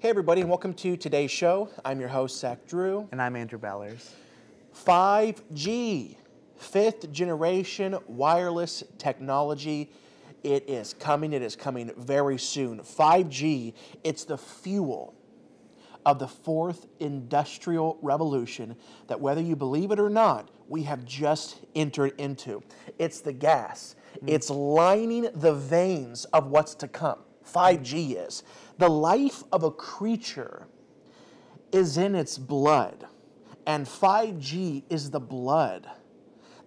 Hey everybody, and welcome to today's show. I'm your host, Zach Drew. And I'm Andrew Bellers. 5G, fifth generation wireless technology. It is coming very soon. 5G, it's the fuel of the fourth industrial revolution that, whether you believe it or not, we have just entered into. It's the gas. It's lining the veins of what's to come. 5G is. The life of a creature is in its blood, and 5G is the blood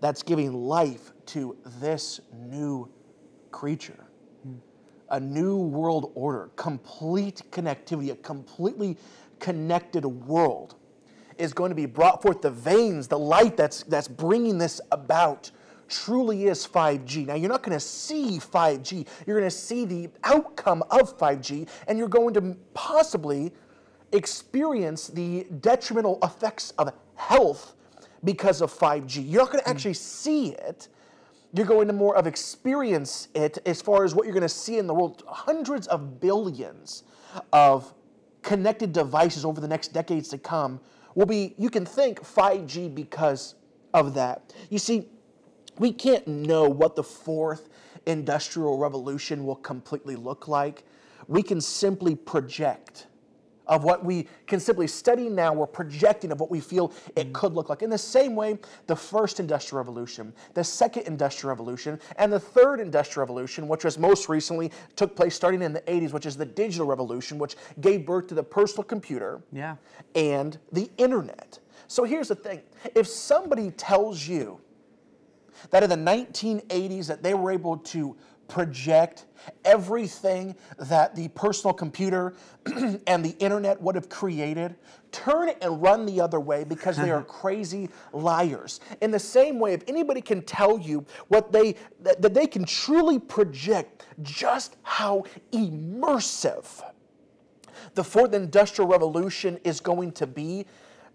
that's giving life to this new creature. A new world order, complete connectivity, a completely connected world is going to be brought forth. The veins, the light that's bringing this about truly is 5G. Now, you're not going to see 5G. You're going to see the outcome of 5G, and you're going to possibly experience the detrimental effects of health because of 5G. You're not going to actually see it. You're going to more of experience it as far as what you're going to see in the world. Hundreds of billions of connected devices over the next decades to come will be, you can think, 5G because of that. You see, we can't know what the fourth industrial revolution will completely look like. We can simply project of what we can simply study now. We're projecting of what we feel it could look like. In the same way, the first industrial revolution, the second industrial revolution, and the third industrial revolution, which was most recently took place starting in the 80s, which is the digital revolution, which gave birth to the personal computer and the internet. So here's the thing. If somebody tells you that in the 1980s that they were able to project everything that the personal computer and the internet would have created, turn it and run the other way, because they are crazy liars. In the same way, if anybody can tell you what that they can truly project just how immersive the fourth industrial revolution is going to be,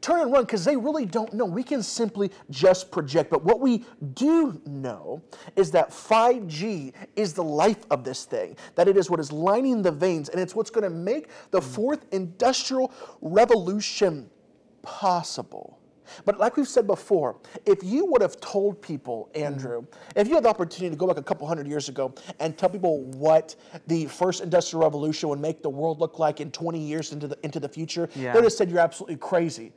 turn and run, because they really don't know. We can simply just project. But what we do know is that 5G is the life of this thing, that it is what is lining the veins, and it's what's going to make the fourth industrial revolution possible. But like we've said before, if you would have told people, Andrew, if you had the opportunity to go back a couple hundred years ago and tell people what the first industrial revolution would make the world look like in 20 years into the future, they would have said you're absolutely crazy.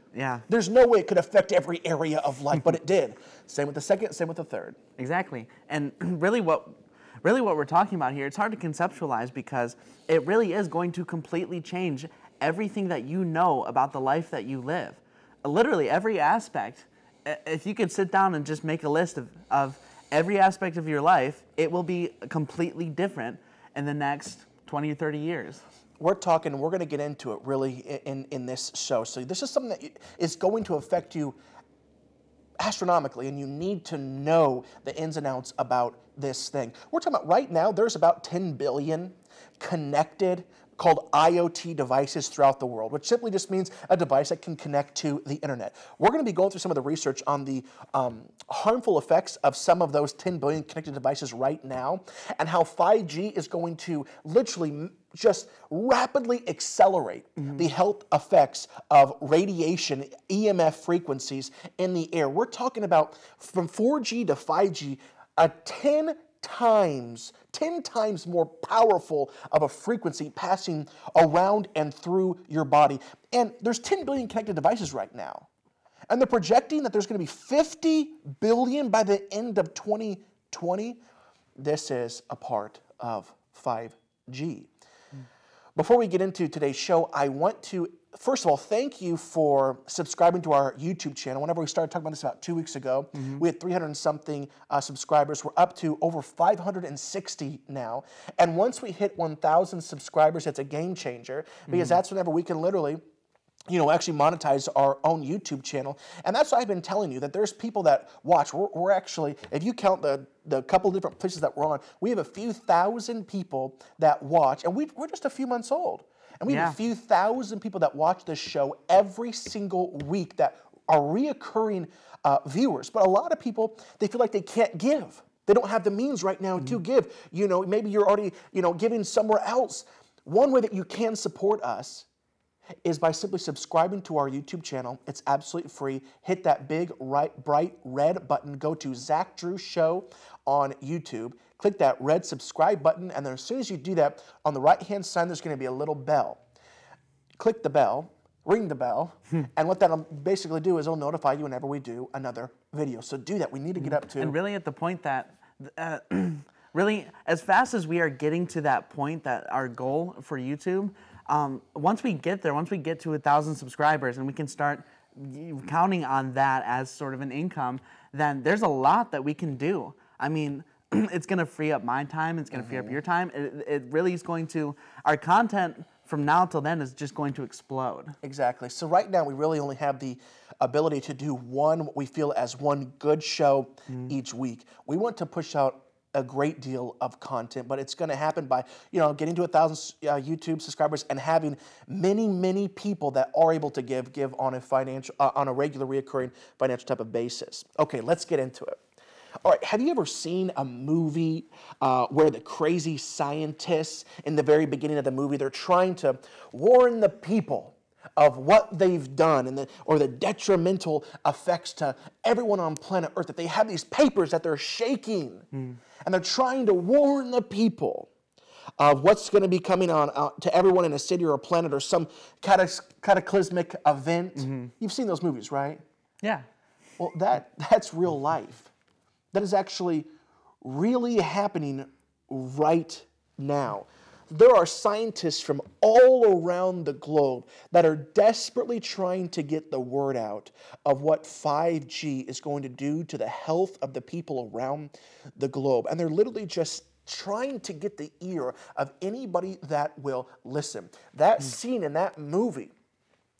There's no way it could affect every area of life, but it did. Same with the second, same with the third. Exactly. And really what we're talking about here, it's hard to conceptualize, because it really is going to completely change everything that you know about the life that you live. Literally every aspect. If you could sit down and just make a list of every aspect of your life, it will be completely different in the next 20 or 30 years. We're going to get into it really in this show. So this is something that is going to affect you astronomically, and you need to know the ins and outs about this thing. We're talking about right now, there's about 10 billion connected called IoT devices throughout the world, which simply just means a device that can connect to the internet. We're going to be going through some of the research on the harmful effects of some of those 10 billion connected devices right now, and how 5G is going to literally just rapidly accelerate the health effects of radiation, EMF frequencies in the air. We're talking about from 4G to 5G, a 10 times more powerful of a frequency passing around and through your body. And there's 10 billion connected devices right now. And they're projecting that there's going to be 50 billion by the end of 2020. This is a part of 5G. Before we get into today's show, I want to, first of all, thank you for subscribing to our YouTube channel. Whenever we started talking about this about 2 weeks ago, we had 300 and something subscribers. We're up to over 560 now. And once we hit 1,000 subscribers, it's a game changer, because that's whenever we can literally actually monetize our own YouTube channel. And that's what I've been telling you, that there's people that watch. We're actually, if you count the couple of different places that we're on, we have a few thousand people that watch, and we're just a few months old. And we have a few thousand people that watch this show every single week that are reoccurring viewers. But a lot of people, they feel like they can't give. They don't have the means right now to give. Maybe you're already, giving somewhere else. One way that you can support us is by simply subscribing to our YouTube channel. It's absolutely free. Hit that big, bright red button. Go to Zach Drew Show on YouTube. Click that red subscribe button, and then as soon as you do that, on the right-hand side, there's going to be a little bell. Click the bell, ring the bell, and what that'll basically do is it'll notify you whenever we do another video. So do that. We need to get up to... And really at the point that... really, as fast as we are getting to that point, that our goal for YouTube, once we get there, once we get to 1,000 subscribers and we can start counting on that as sort of an income, then there's a lot that we can do. I mean, it's going to free up my time. It's going to free up your time. It really is going to, our content from now till then is just going to explode. Exactly. So right now we really only have the ability to do what we feel as one good show each week. We want to push out a great deal of content, but it's going to happen by, getting to 1,000 YouTube subscribers and having many people that are able to give on a regular reoccurring financial type of basis. Okay, let's get into it. All right, have you ever seen a movie where the crazy scientists in the very beginning of the movie, they're trying to warn the people of what they've done or the detrimental effects to everyone on planet Earth, that they have these papers that they're shaking and they're trying to warn the people of what's going to be coming on to everyone in a city or a planet or some cataclysmic event. You've seen those movies, right? Yeah. Well, that's real life. That is actually really happening right now. There are scientists from all around the globe that are desperately trying to get the word out of what 5G is going to do to the health of the people around the globe. And they're literally just trying to get the ear of anybody that will listen. That scene in that movie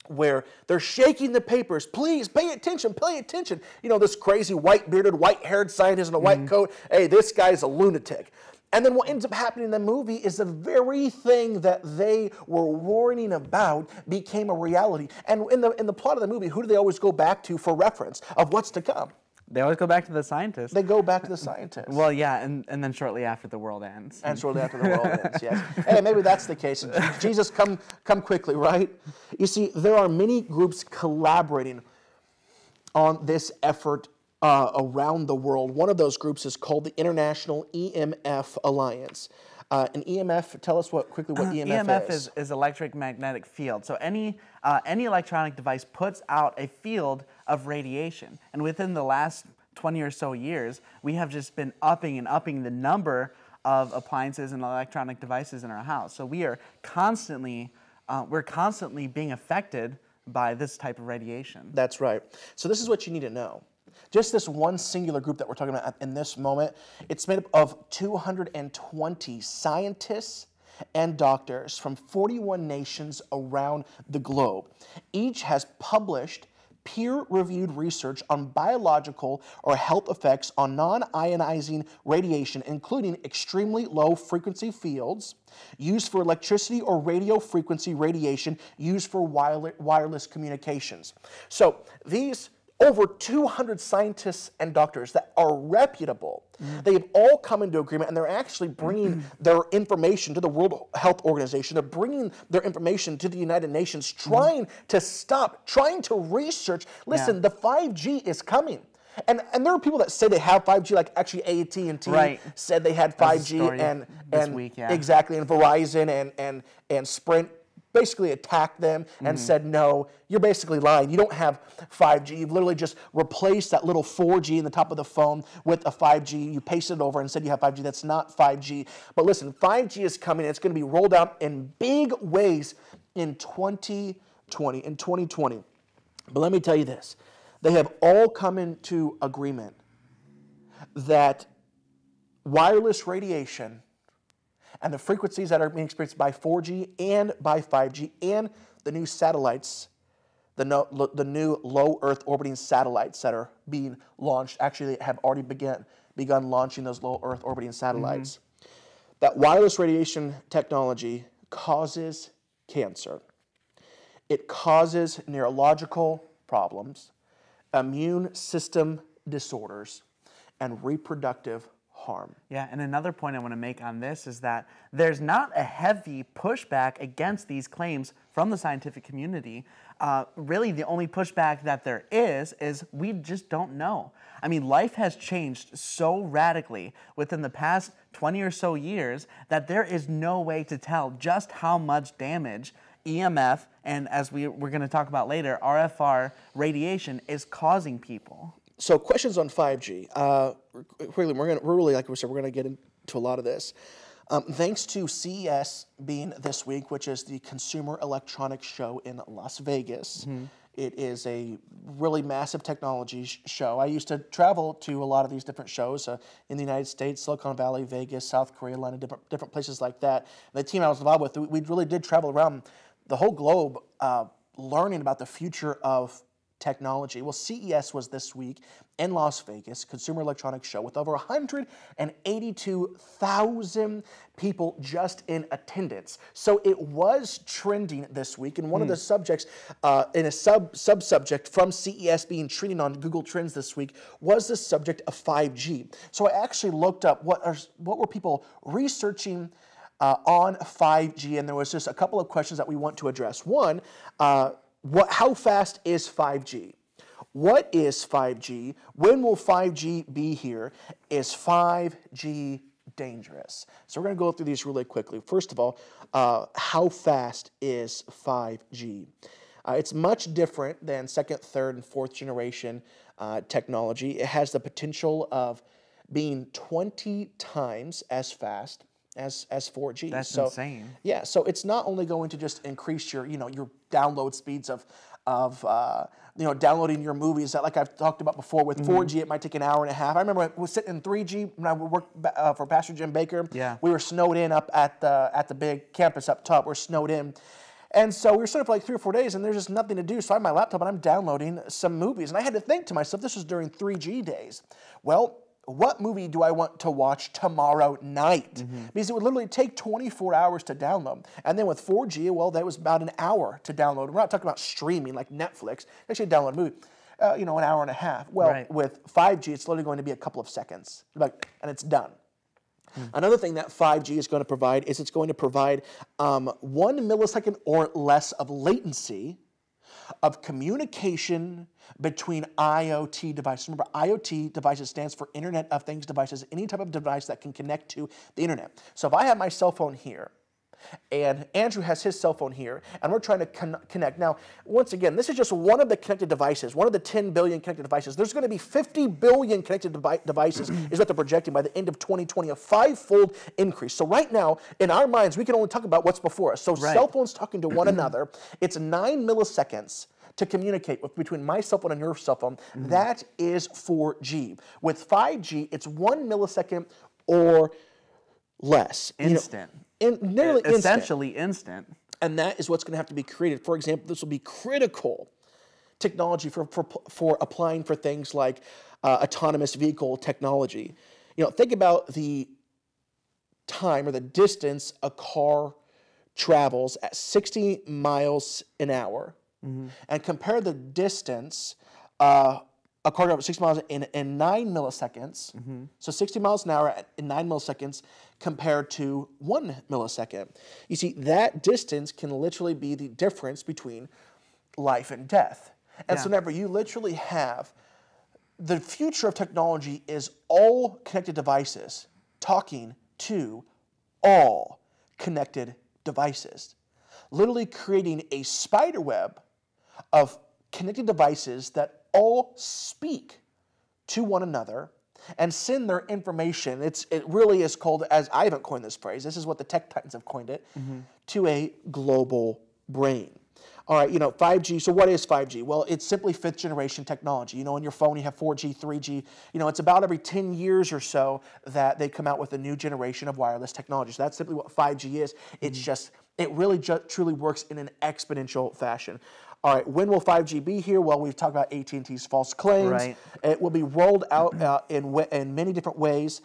where they're shaking the papers, please pay attention, pay attention. This crazy white-bearded, white-haired scientist in a white coat, hey, this guy's a lunatic. And then what ends up happening in the movie is the very thing that they were warning about became a reality. And in the plot of the movie, who do they always go back to for reference of what's to come? They always go back to the scientists. They go back to the scientists. Well, yeah, and then shortly after the world ends. And shortly after the world ends, yes. Hey, maybe that's the case. Jesus, come quickly, right? You see, there are many groups collaborating on this effort around the world. One of those groups is called the International EMF Alliance. And EMF, tell us quickly what EMF is. EMF is electric magnetic field. So any electronic device puts out a field of radiation. And within the last 20 or so years, we have just been upping the number of appliances and electronic devices in our house. So we are constantly being affected by this type of radiation. That's right. So this is what you need to know. Just this one singular group that we're talking about in this moment, it's made up of 220 scientists and doctors from 41 nations around the globe. Each has published peer-reviewed research on biological or health effects on non-ionizing radiation, including extremely low-frequency fields used for electricity or radio frequency radiation used for wireless communications. So these over 200 scientists and doctors that are reputable. They've all come into agreement, and they're actually bringing their information to the World Health Organization. They're bringing their information to the United Nations, trying to research. Listen, the 5G is coming. And there are people that say they have 5G, like actually AT&T said they had 5G, and this week, exactly, and Verizon and Sprint basically attacked them and said, no, you're basically lying. You don't have 5G. You've literally just replaced that little 4G in the top of the phone with a 5G. You pasted it over and said you have 5G. That's not 5G. But listen, 5G is coming. It's going to be rolled out in big ways in 2020. But let me tell you this. They have all come into agreement that wireless radiation and the frequencies that are being experienced by 4G and by 5G and the new satellites, the new low Earth orbiting satellites that are being launched, actually they have already begun launching those low Earth orbiting satellites, that wireless radiation technology causes cancer. It causes neurological problems, immune system disorders, and reproductive harm. Yeah, and another point I want to make on this is that there's not a heavy pushback against these claims from the scientific community. Really, the only pushback that there is we just don't know. I mean, life has changed so radically within the past 20 or so years that there is no way to tell just how much damage EMF, and as we're going to talk about later, RFR radiation is causing people. So questions on 5G. We're really, like we said, we're going to get into a lot of this. Thanks to CES being this week, which is the Consumer Electronics Show in Las Vegas. It is a really massive technology show. I used to travel to a lot of these different shows in the United States, Silicon Valley, Vegas, South Korea, London, different places like that. The team I was involved with, we really did travel around the whole globe learning about the future of technology. Well, CES was this week in Las Vegas, Consumer Electronics Show, with over 182,000 people just in attendance. So it was trending this week, and one of the subjects in a sub-subject from CES being trending on Google Trends this week was the subject of 5G. So I actually looked up what were people researching on 5G, and there was just a couple of questions that we want to address. One, how fast is 5G? What is 5G? When will 5G be here? Is 5G dangerous? So we're going to go through these really quickly. First of all, how fast is 5G? It's much different than second, third, and fourth generation technology. It has the potential of being 20 times as fast as 4G. That's insane. Yeah, so it's not only going to just increase your download speeds of downloading your movies that, like I've talked about before, with 4G it might take an hour and a half. I remember I was sitting in 3G when I worked for Pastor Jim Baker. Yeah. We were snowed in up at the big campus up top. We're snowed in. And so we were sitting for like 3 or 4 days, and there's just nothing to do. So I have my laptop, and I'm downloading some movies. And I had to think to myself, this was during 3G days. Well, what movie do I want to watch tomorrow night? Because it would literally take 24 hours to download. And then with 4G, well, that was about an hour to download. We're not talking about streaming like Netflix. Actually, download a movie, an hour and a half. Well, with 5G, it's literally going to be a couple of seconds, and it's done. Another thing that 5G is going to provide is it's going to provide 1 millisecond or less of latency of communication between IoT devices. Remember, IoT devices stands for Internet of Things devices, any type of device that can connect to the internet. So if I have my cell phone here, and Andrew has his cell phone here, and we're trying to connect. Now, once again, this is just one of the connected devices, one of the 10 billion connected devices. There's going to be 50 billion connected devices is what they're projecting by the end of 2020, a 5-fold increase. So right now, in our minds, we can only talk about what's before us. So cell phones talking to one another, it's 9 milliseconds to communicate between my cell phone and your cell phone. That is 4G. With 5G, it's 1 millisecond or less. Instant. Nearly essentially instant. And that is what's going to have to be created. For example, this will be critical technology for applying for things like autonomous vehicle technology. Think about the time or the distance a car travels at 60 miles an hour, and compare the distance a car travels 60 miles in 9 milliseconds. So 60 miles an hour in 9 milliseconds compared to 1 millisecond. You see, that distance can literally be the difference between life and death. And so whenever you literally have the future of technology is all connected devices talking to all connected devices, literally creating a spider web of connected devices that all speak to one another and send their information. It really is called, as I haven't coined this phrase, this is what the tech titans have coined it, to a global brain. All right, 5G, so what is 5G? Well, it's simply 5th generation technology. In your phone you have 4G, 3G. It's about every 10 years or so that they come out with a new generation of wireless technology. So that's simply what 5G is. It's just, it really truly works in an exponential fashion. All right, when will 5G be here? Well, we've talked about AT&T's false claims. Right. It will be rolled out in many different ways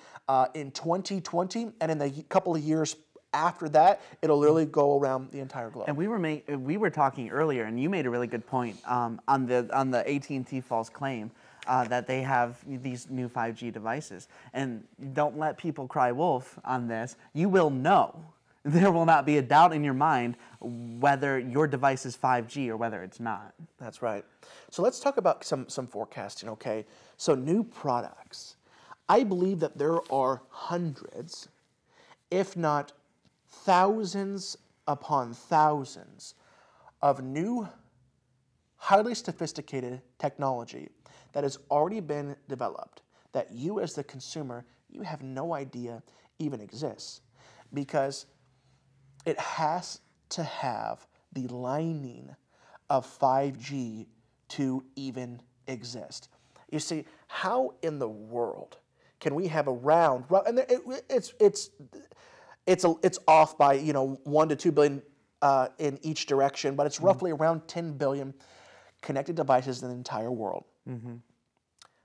in 2020, and in the couple of years after that, it'll literally go around the entire globe. And we were talking earlier, and you made a really good point on the AT&T false claim. that they have these new 5G devices. And don't let people cry wolf on this. You will know. There will not be a doubt in your mind whether your device is 5G or whether it's not. That's right. So let's talk about some forecasting, okay? So new products. I believe that there are hundreds, if not thousands upon thousands, of new, highly sophisticated technology that has already been developed that you as the consumer, you have no idea even exists, because it has to have the lining of 5G to even exist. You see, how in the world can we have a round, and it's off by 1 to 2 billion in each direction, but it's roughly around 10 billion connected devices in the entire world.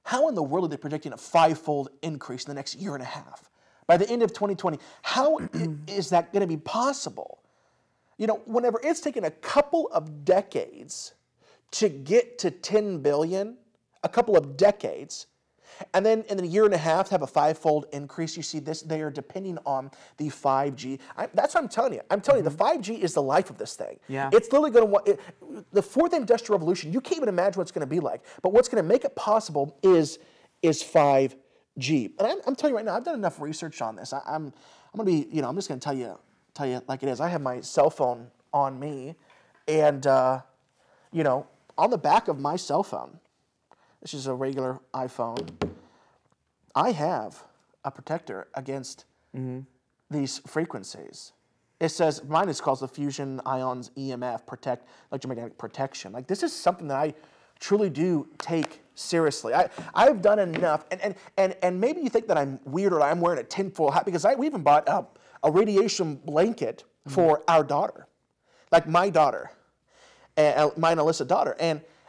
How in the world are they predicting a 5-fold increase in the next year and a half? By the end of 2020, how is that going to be possible? Whenever it's taken a couple of decades to get to 10 billion, a couple of decades, and then in a year and a half have a 5-fold increase, you see this, they are depending on the 5G. That's what I'm telling you. I'm telling you, the 5G is the life of this thing. Yeah. It's literally going to, the fourth industrial revolution, you can't even imagine what it's going to be like. But what's going to make it possible is 5G. And I'm telling you right now, I've done enough research on this. I'm going to be, I'm just going to tell you like it is. I have my cell phone on me, and, on the back of my cell phone, this is a regular iPhone, I have a protector against these frequencies. It says, mine is called the Fusion Ions EMF Protect, electromagnetic protection. Like, this is something that I truly do take seriously. I've done enough, and maybe you think that I'm weird or I'm wearing a tinfoil hat, because we even bought a radiation blanket for our daughter, like my daughter, my and Alyssa's daughter.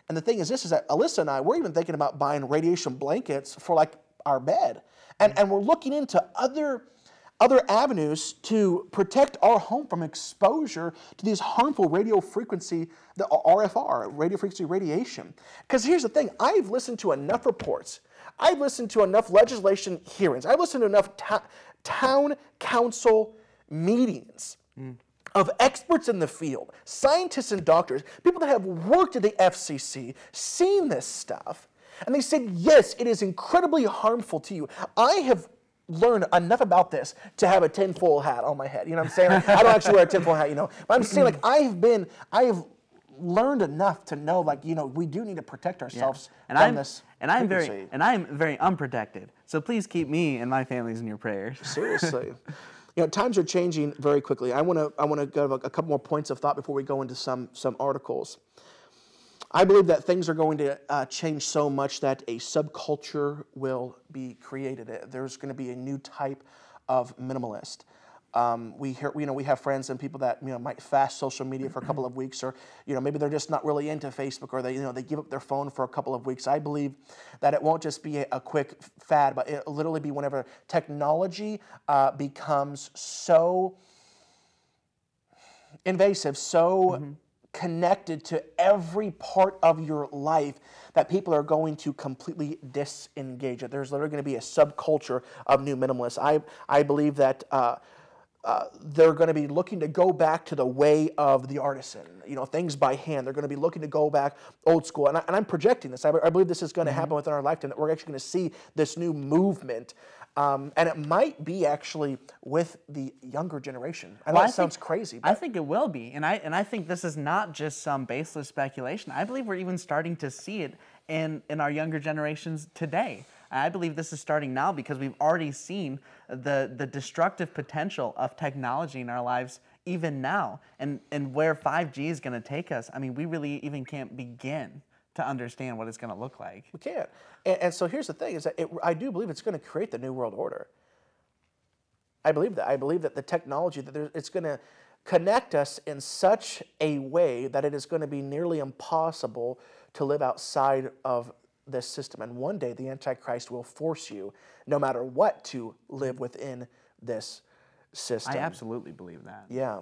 And the thing is this, is that Alyssa and I, we're even thinking about buying radiation blankets for like our bed. And we're looking into other avenues to protect our home from exposure to these harmful radio frequency, the RFR, radio frequency radiation. Because here's the thing, I've listened to enough reports, I've listened to enough legislation hearings, I've listened to enough town council meetings of experts in the field, scientists and doctors, people that have worked at the FCC, seen this stuff, and they said, yes, it is incredibly harmful to you. I have learned enough about this to have a tinfoil hat on my head. You know what I'm saying? I don't actually wear a tinfoil hat, but I'm saying, like, I have learned enough to know, like, we do need to protect ourselves from this. And I'm very unprotected. So please keep me and my families in your prayers. Seriously. Times are changing very quickly. I want to give a couple more points of thought before we go into some articles. I believe that things are going to change so much that a subculture will be created. There's going to be a new type of minimalist. We have friends and people that might fast social media for a couple of weeks, or maybe they're just not really into Facebook, or they give up their phone for a couple of weeks. I believe that it won't just be a quick fad, but it'll literally be whenever technology becomes so invasive, so connected to every part of your life that people are going to completely disengage it. There's literally going to be a subculture of new minimalists. I believe that they're going to be looking to go back to the way of the artisan, things by hand. They're going to be looking to go back old school. And I'm projecting this. I believe this is going to happen within our lifetime, that we're actually going to see this new movement. And it might be actually with the younger generation. I know that sounds crazy. But I think it will be. And I think this is not just some baseless speculation. I believe we're even starting to see it in our younger generations today. I believe this is starting now, because we've already seen the destructive potential of technology in our lives even now, and where 5G is going to take us. I mean, we really even can't begin to understand what it's going to look like. We can't. And so here's the thing, is that I do believe it's going to create the New World Order. I believe that. I believe that the technology, it's going to connect us in such a way that it is going to be nearly impossible to live outside of this system. And one day the Antichrist will force you, no matter what, to live within this system. I absolutely believe that. Yeah.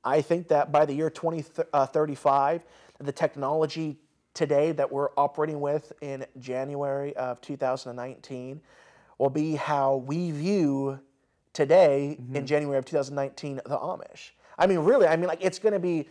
I think that by the year 2035, the technology today that we're operating with in January of 2019 will be how we view today in January of 2019 the Amish. I mean, really, I mean, like it's going to be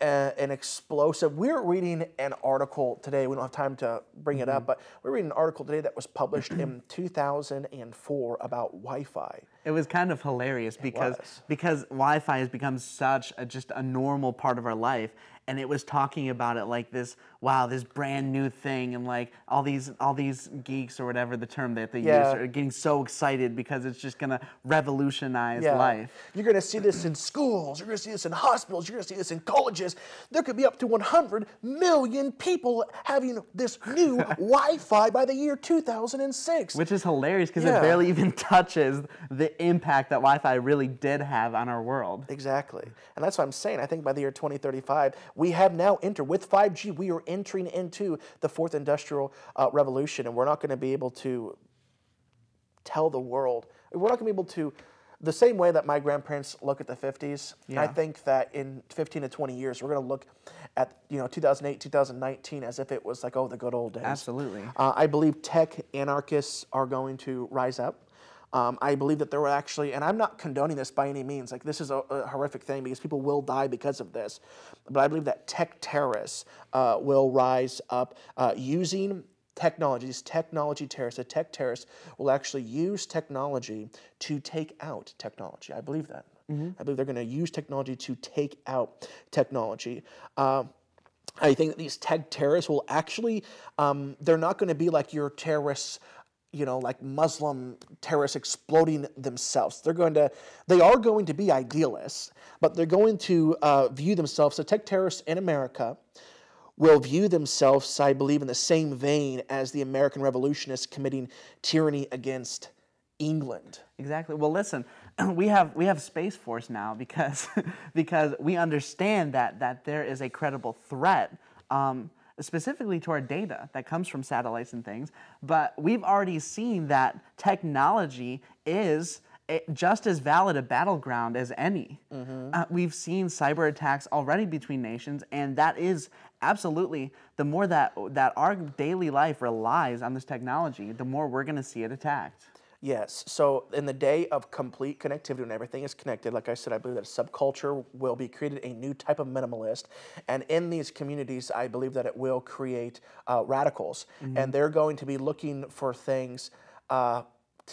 an explosive. We're reading an article today. We don't have time to bring it up, but we're reading an article today that was published in 2004 about Wi-Fi. It was kind of hilarious because Wi-Fi has become such just a normal part of our life, and it was talking about it like this, wow, this brand new thing, and like all these geeks or whatever the term that they use are getting so excited because it's just gonna revolutionize life. You're gonna see this in schools, you're gonna see this in hospitals, you're gonna see this in colleges. There could be up to 100 million people having this new Wi-Fi by the year 2006. Which is hilarious because it barely even touches the impact that Wi-Fi really did have on our world. Exactly. And that's what I'm saying. I think by the year 2035, we have now entered, with 5G, we are entering into the fourth industrial revolution, and we're not going to be able to tell the world, we're not going to be able to, the same way that my grandparents look at the 50s, I think that in 15 to 20 years, we're going to look at 2008, 2019 as if it was like, oh, the good old days. Absolutely. I believe tech anarchists are going to rise up. I believe that there were actually, and I'm not condoning this by any means, like this is a horrific thing because people will die because of this, but I believe that tech terrorists will rise up using technologies, technology terrorists. The tech terrorists will actually use technology to take out technology. I believe that. I believe they're going to use technology to take out technology. I think that these tech terrorists will actually, they're not going to be like your terrorists, like Muslim terrorists exploding themselves. They are going to be idealists, but they're going to view themselves, the tech terrorists in America will view themselves, I believe, in the same vein as the American revolutionists committing tyranny against England. Exactly. Well, listen, we have Space Force now because we understand that there is a credible threat, specifically to our data that comes from satellites and things, but we've already seen that technology is just as valid a battleground as any. We've seen cyber attacks already between nations, and that is absolutely, the more that our daily life relies on this technology, the more we're going to see it attacked. Yes. So in the day of complete connectivity, when everything is connected, like I said, I believe that a subculture will be created, a new type of minimalist. And in these communities, I believe that it will create radicals. And they're going to be looking for things to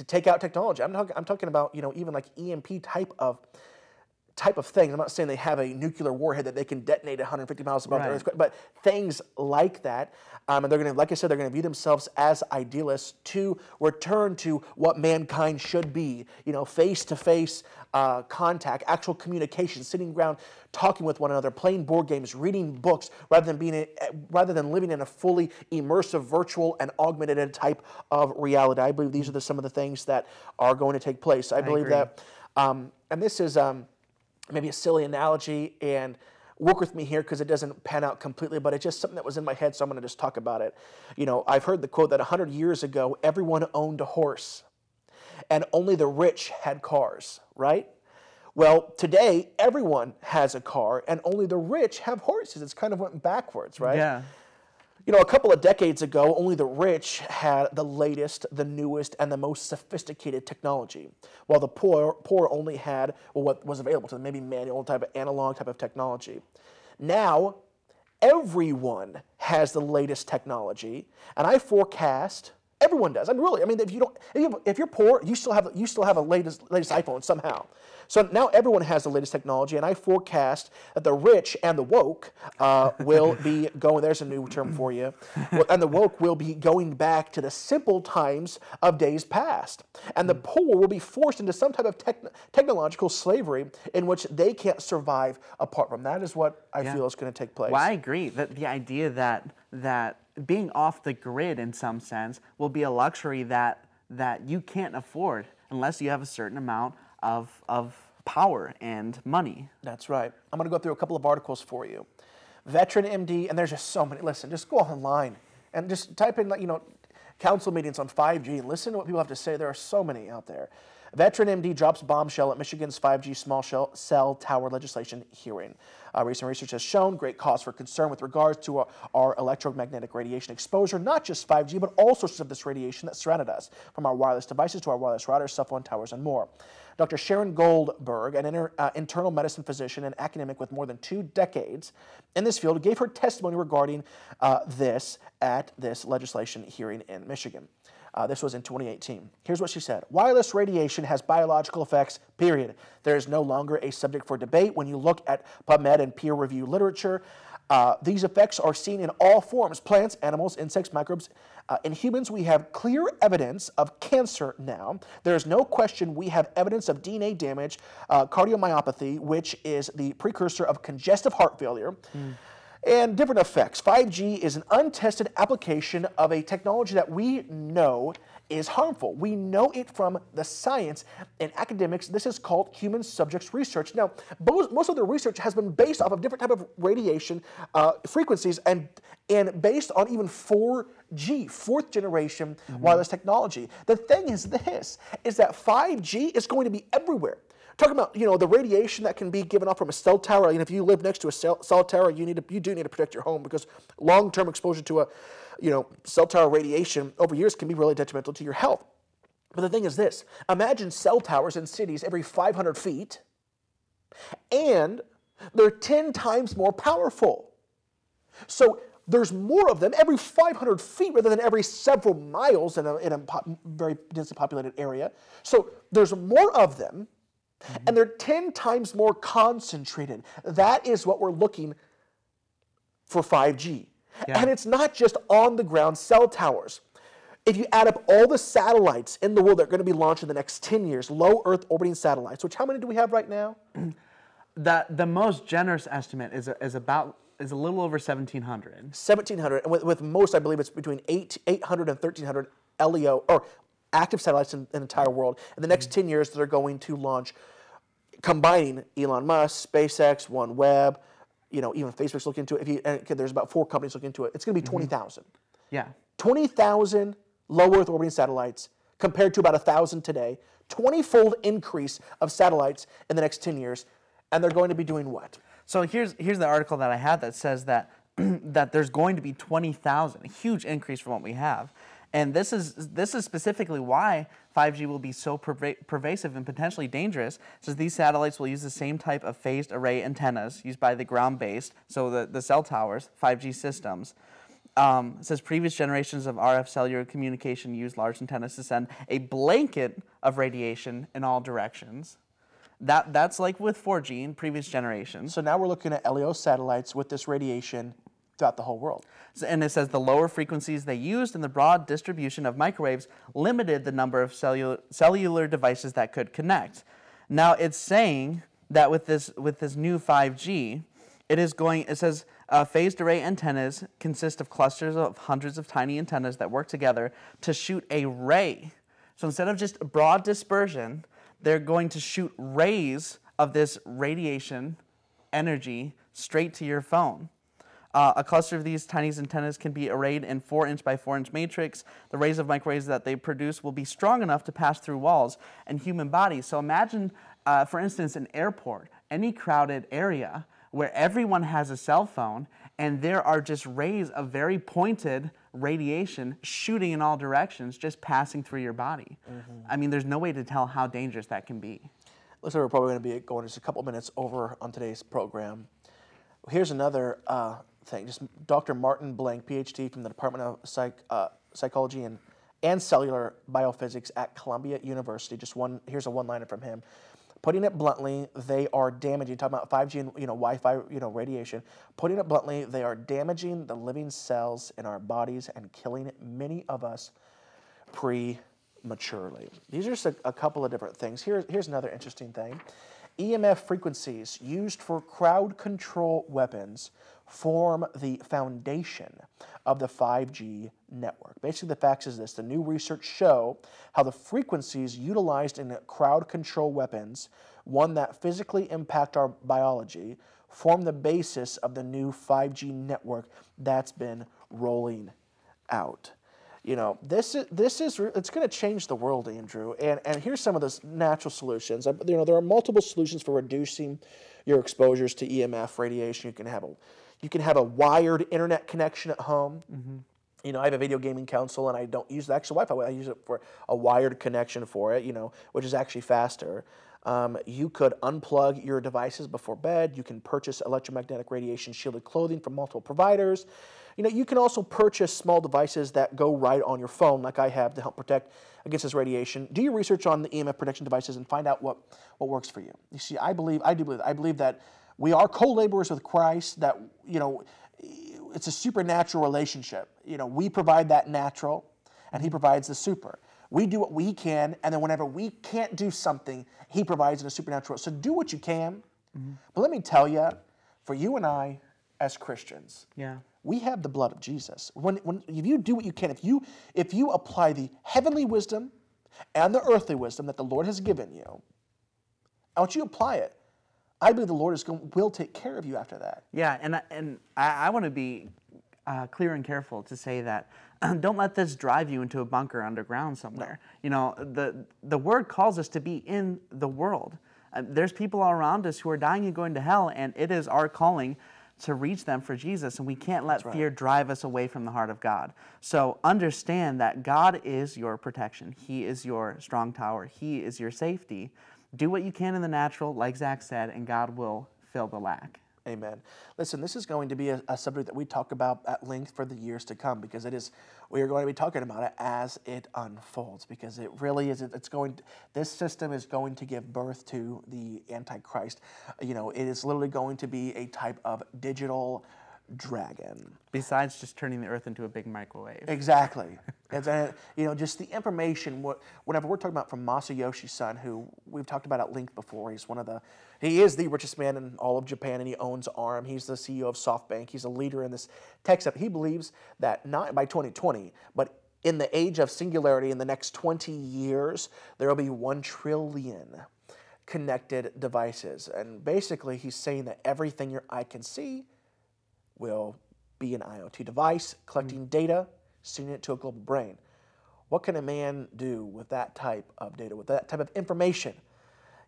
take out technology. I'm talking about, even like EMP type of things. I'm not saying they have a nuclear warhead that they can detonate 150 miles above the Earth, but things like that. And they're going to, like I said, they're going to view themselves as idealists to return to what mankind should be. Face-to-face contact, actual communication, sitting around, talking with one another, playing board games, reading books, rather than living in a fully immersive, virtual, and augmented type of reality. I believe these are some of the things that are going to take place. I believe agree. that, and this is maybe a silly analogy, and work with me here because it doesn't pan out completely, but it's just something that was in my head, so I'm going to just talk about it. I've heard the quote that 100 years ago, everyone owned a horse, and only the rich had cars, right? Well, today, everyone has a car, and only the rich have horses. It's kind of went backwards, right? Yeah. A couple of decades ago, only the rich had the latest, the newest, and the most sophisticated technology, while the poor only had what was available to them, maybe manual type of analog type of technology. Now, everyone has the latest technology, and I forecast everyone does. If you're poor, you still have a latest iPhone somehow. So now everyone has the latest technology, and I forecast that the rich and the woke will be going, there's a new term for you, and the woke will be going back to the simple times of days past. And the poor will be forced into some type of technological slavery in which they can't survive apart from. That is what I feel is going to take place. Well, I agree that the idea that being off the grid in some sense will be a luxury that you can't afford unless you have a certain amount of power and money. That's right. I'm going to go through a couple of articles for you. Veteran MD, and there's just so many. Listen, just go online and just type in, council meetings on 5G and listen to what people have to say. There are so many out there. Veteran MD drops bombshell at Michigan's 5G small cell tower legislation hearing. Recent research has shown great cause for concern with regards to our electromagnetic radiation exposure, not just 5G, but all sources of this radiation that surrounded us, from our wireless devices to our wireless routers, cell phone towers, and more. Dr. Sharon Goldberg, an internal medicine physician and academic with more than 2 decades in this field, gave her testimony regarding this at this legislation hearing in Michigan. This was in 2018. Here's what she said. Wireless radiation has biological effects, period. There is no longer a subject for debate. When you look at PubMed and peer-reviewed literature, these effects are seen in all forms: plants, animals, insects, microbes. In humans, we have clear evidence of cancer now. There is no question we have evidence of DNA damage, cardiomyopathy, which is the precursor of congestive heart failure, and different effects. 5G is an untested application of a technology that we know is harmful. We know it from the science and academics. This is called human subjects research. Now, most of the research has been based off of different type of radiation frequencies and based on even 4G, fourth generation wireless technology. The thing is this, is that 5G is going to be everywhere. Talking about, the radiation that can be given off from a cell tower. If you live next to a cell tower, you do need to protect your home, because long-term exposure to a, cell tower radiation over years can be really detrimental to your health. But the thing is this: imagine cell towers in cities every 500 feet, and they're 10 times more powerful. So there's more of them every 500 feet rather than every several miles in a very densely populated area. So there's more of them. And they're 10 times more concentrated. That is what we're looking for 5G. Yeah. And it's not just on-the-ground cell towers. If you add up all the satellites in the world that are going to be launched in the next 10 years, low Earth orbiting satellites, which how many do we have right now? The most generous estimate is a little over 1,700. 1,700, and with most, I believe it's between 800 and 1,300 LEO, or active satellites in the entire world. In the next 10 years, they're going to launch, combining Elon Musk, SpaceX, OneWeb, even Facebook's looking into it. There's about 4 companies looking into it. It's going to be 20,000. Yeah. 20,000 low Earth orbiting satellites compared to about 1,000 today. 20-fold increase of satellites in the next 10 years. And they're going to be doing what? So here's the article that I had that says that that there's going to be 20,000, a huge increase from what we have. And this is specifically why 5G will be so pervasive and potentially dangerous. It says these satellites will use the same type of phased array antennas used by the ground-based, so the cell towers, 5G systems. It says previous generations of RF cellular communication used large antennas to send a blanket of radiation in all directions. That's like with 4G in previous generations. So now we're looking at LEO satellites with this radiation throughout the whole world. And it says the lower frequencies they used and the broad distribution of microwaves limited the number of cellular devices that could connect. Now it's saying that with this new 5G, it says phased array antennas consist of clusters of hundreds of tiny antennas that work together to shoot a ray. So instead of just broad dispersion, they're going to shoot rays of this radiation energy straight to your phone. A cluster of these tiny antennas can be arrayed in 4-inch by 4-inch matrix. The rays of microwaves that they produce will be strong enough to pass through walls and human bodies. So imagine, for instance, an airport, any crowded area where everyone has a cell phone and there are just rays of very pointed radiation shooting in all directions, just passing through your body. I mean, there's no way to tell how dangerous that can be. Looks like we're probably going to be going just a couple minutes over on today's program. Here's another thing. Just Dr. Martin Blank, PhD from the Department of Psychology and Cellular Biophysics at Columbia University. Here's a one-liner from him. Putting it bluntly, they are damaging. Talking about 5G and Wi-Fi, radiation. Putting it bluntly, they are damaging the living cells in our bodies and killing many of us prematurely. These are just a couple of different things. Here's another interesting thing. EMF frequencies used for crowd control weapons form the foundation of the 5G network. Basically, the facts is this. The new research show how the frequencies utilized in crowd control weapons, one that physically impact our biology, form the basis of the new 5G network that's been rolling out. It's going to change the world, Andrew. And here's some of the natural solutions. There are multiple solutions for reducing your exposures to EMF radiation. You can have a wired internet connection at home. I have a video gaming console, and I don't use the actual Wi-Fi. I use it for a wired connection for it, which is actually faster. You could unplug your devices before bed. You can purchase electromagnetic radiation shielded clothing from multiple providers. You can also purchase small devices that go right on your phone, like I have, to help protect against this radiation. Do your research on the EMF protection devices and find out what works for you. You see, I believe that we are co-laborers with Christ, that, it's a supernatural relationship. We provide that natural, and he provides the super. We do what we can, and then whenever we can't do something, he provides in a supernatural. So do what you can. But let me tell you, for you and I as Christians, we have the blood of Jesus. If you do what you can, if you apply the heavenly wisdom and the earthly wisdom that the Lord has given you, I want you to apply it. I believe the Lord will take care of you after that. Yeah, and I want to be clear and careful to say that don't let this drive you into a bunker underground somewhere. No. The Word calls us to be in the world. There's people all around us who are dying and going to hell, and it is our calling to reach them for Jesus, and we can't let fear drive us away from the heart of God. So understand that God is your protection. He is your strong tower. He is your safety. Do what you can in the natural, like Zach said, and God will fill the lack. Amen. Listen, this is going to be a subject that we talk about at length for the years to come, because we are going to be talking about it as it unfolds, because it really is, this system is going to give birth to the Antichrist. It is literally going to be a type of digital dragon. Besides just turning the earth into a big microwave. Exactly. Just the information, whenever we're talking about from Masayoshi's son, who we've talked about at length before, he is the richest man in all of Japan, and he owns ARM. He's the CEO of SoftBank. He's a leader in this tech sector. He believes that not by 2020, but in the age of singularity, in the next 20 years, there will be 1 trillion connected devices. And basically, he's saying that everything your eye can see will be an IoT device, collecting data, sending it to a global brain. What can a man do with that type of data, with that type of information?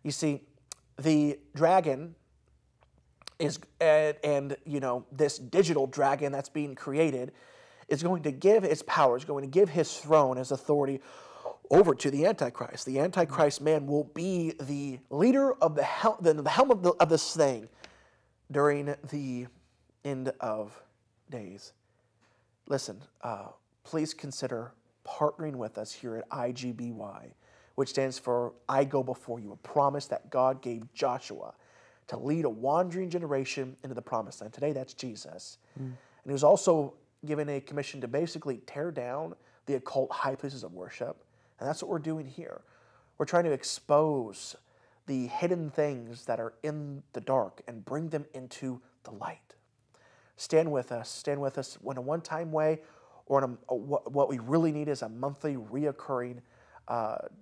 You see, the dragon is, this digital dragon that's being created is going to give his power, is going to give his throne, his authority over to the Antichrist. The Antichrist man will be the leader of the helm of this thing during the end of days. Listen, please consider partnering with us here at IGBY, which stands for I Go Before You, a promise that God gave Joshua to lead a wandering generation into the promised land. Today, that's Jesus. And he was also given a commission to basically tear down the occult high places of worship. And that's what we're doing here. We're trying to expose the hidden things that are in the dark and bring them into the light. Stand with us in a one-time way, or what we really need is a monthly reoccurring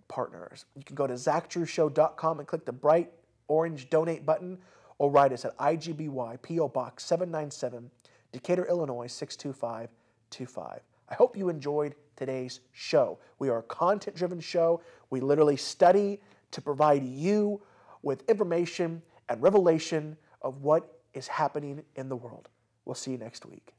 partners. You can go to zachdrewshow.com and click the bright orange donate button, or write us at IGBY, P.O. Box 797, Decatur, Illinois 62525. I hope you enjoyed today's show. We are a content-driven show. We literally study to provide you with information and revelation of what is happening in the world. We'll see you next week.